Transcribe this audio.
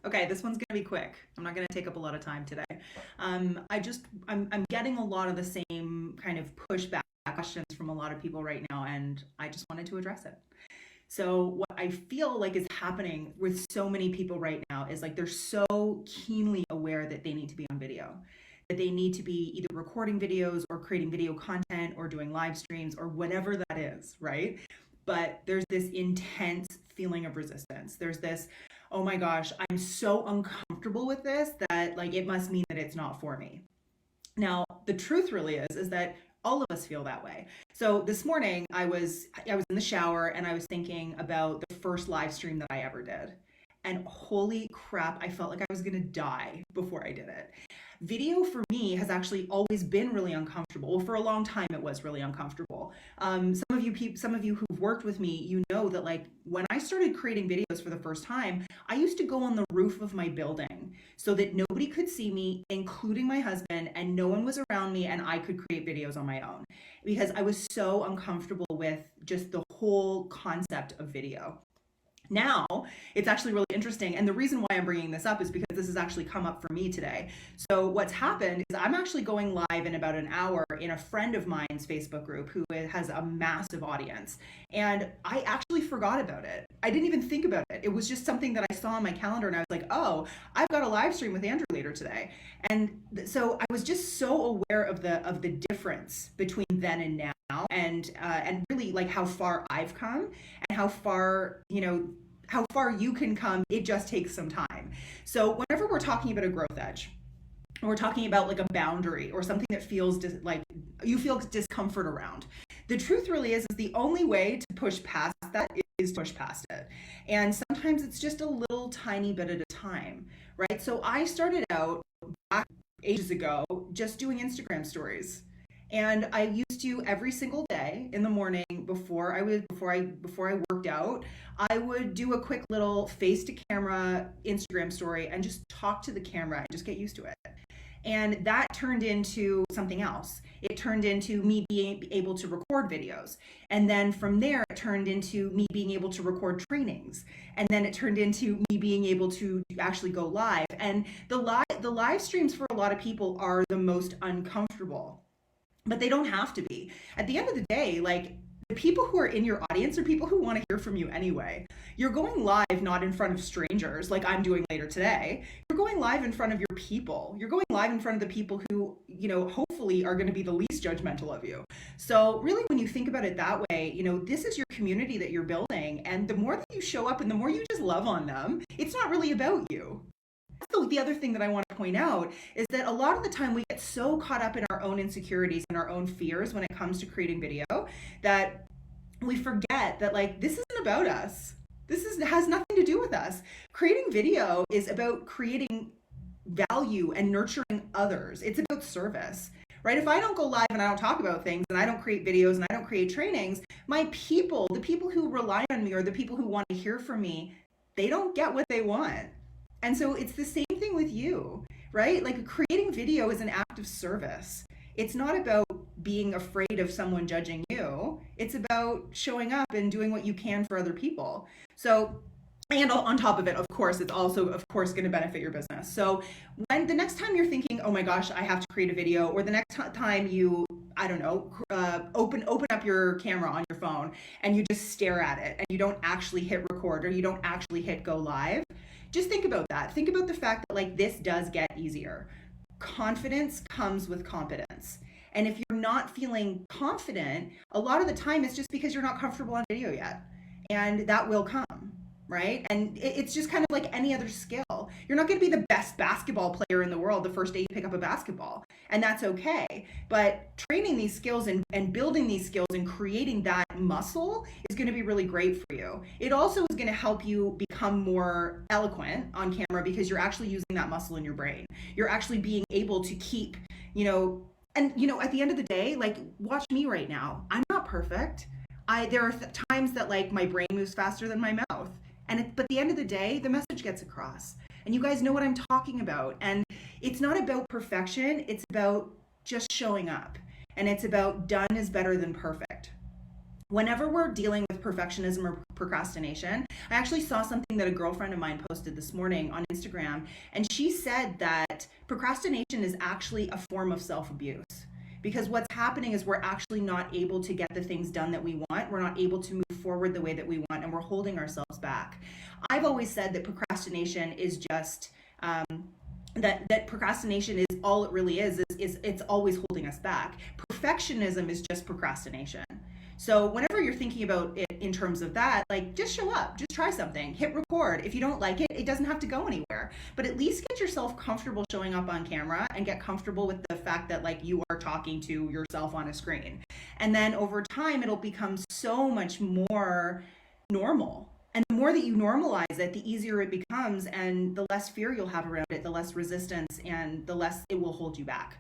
Okay, this one's gonna be quick. I'm not gonna take up a lot of time today. I'm getting a lot of the same kind of pushback questions from a lot of people right now, and I just wanted to address it. So what I feel like is happening with so many people right now is like they're so keenly aware that they need to be on video, that they need to be either recording videos or creating video content or doing live streams or whatever that is, right? But there's this intense feeling of resistance. There's this, oh my gosh, I'm so uncomfortable with this that like it must mean that it's not for me. Now, the truth really is that all of us feel that way. So this morning I was in the shower and I was thinking about the first live stream that I ever did. And holy crap, I felt like I was going to die before I did it. Video for me has actually always been really uncomfortable. Well, for a long time it was really uncomfortable. Some of you who've worked with me, you know that like when I started creating videos for the first time, I used to go on the roof of my building so that nobody could see me, including my husband, and no one was around me, and I could create videos on my own because I was so uncomfortable with just the whole concept of video. Now, it's actually really interesting. And the reason why I'm bringing this up is because this has actually come up for me today. So what's happened is I'm actually going live in about an hour in a friend of mine's Facebook group who has a massive audience. And I actually forgot about it. I didn't even think about it. It was just something that I saw on my calendar and I was like, oh, I've got a live stream with Andrew later today. And so I was just so aware of the difference between then and now, and really like how far I've come and how far, how far you can come. It just takes some time. So whenever we're talking about a growth edge, we're talking about like a boundary or something that feels like you feel discomfort around. The truth really is the only way to push past that is to push past it. And sometimes it's just a little tiny bit at a time, right? So I started out back ages ago just doing Instagram stories. And I used to every single day in the morning before I worked out, I would do a quick little face to camera Instagram story and just talk to the camera and just get used to it. And that turned into something else. It turned into me being able to record videos. And then from there, it turned into me being able to record trainings. And then it turned into me being able to actually go live. And the live streams for a lot of people are the most uncomfortable, but they don't have to be. At the end of the day, like the people who are in your audience are people who want to hear from you anyway. You're going live not in front of strangers like I'm doing later today. You're going live in front of your people. You're going live in front of the people who, hopefully are going to be the least judgmental of you. So really, when you think about it that way, this is your community that you're building. And the more that you show up and the more you just love on them, it's not really about you. So the other thing that I want to point out is that a lot of the time we get so caught up in our own insecurities and our own fears when it comes to creating video that we forget that like this isn't about us. Has nothing to do with us. Creating video is about creating value and nurturing others. It's about service, right? If I don't go live and I don't talk about things and I don't create videos and I don't create trainings, my people, the people who rely on me or the people who want to hear from me, they don't get what they want. And so it's the same thing with you, right? Like creating video is an act of service. It's not about being afraid of someone judging you. It's about showing up and doing what you can for other people. So, and on top of it, of course, it's also, of course, going to benefit your business. So when the next time you're thinking, oh my gosh, I have to create a video, or the next time you, I don't know, open up your camera on your phone and you just stare at it and you don't actually hit record or you don't actually hit go live, just think about that. Think about the fact that like this does get easier. Confidence comes with competence. And if you're not feeling confident, a lot of the time it's just because you're not comfortable on video yet. And that will come, right? And it's just kind of like any other skill. You're not going to be the best basketball player in the world the first day you pick up a basketball. And that's okay. But training these skills and building these skills and creating that muscle is going to be really great for you. It also is going to help you become more eloquent on camera because you're actually using that muscle in your brain. You're actually being able to keep, and at the end of the day, like watch me right now. I'm not perfect. There are times that like my brain moves faster than my mouth. But at the end of the day, the message gets across. And you guys know what I'm talking about. And it's not about perfection. It's about just showing up. And it's about done is better than perfect. whenever we're dealing with perfectionism or procrastination, I actually saw something that a girlfriend of mine posted this morning on Instagram, and she said that procrastination is actually a form of self-abuse. Because what's happening is we're actually not able to get the things done that we want. We're not able to move forward the way that we want, and we're holding ourselves back. I've always said that procrastination is just that procrastination is all it really is it's always holding us back. Perfectionism is just procrastination. So whenever you're thinking about it in terms of that, like, just show up, just try something, hit record. If you don't like it, it doesn't have to go anywhere. But at least get yourself comfortable showing up on camera and get comfortable with the fact that, like, you are talking to yourself on a screen. And then over time, it'll become so much more normal. And the more that you normalize it, the easier it becomes, and the less fear you'll have around it, the less resistance, and the less it will hold you back.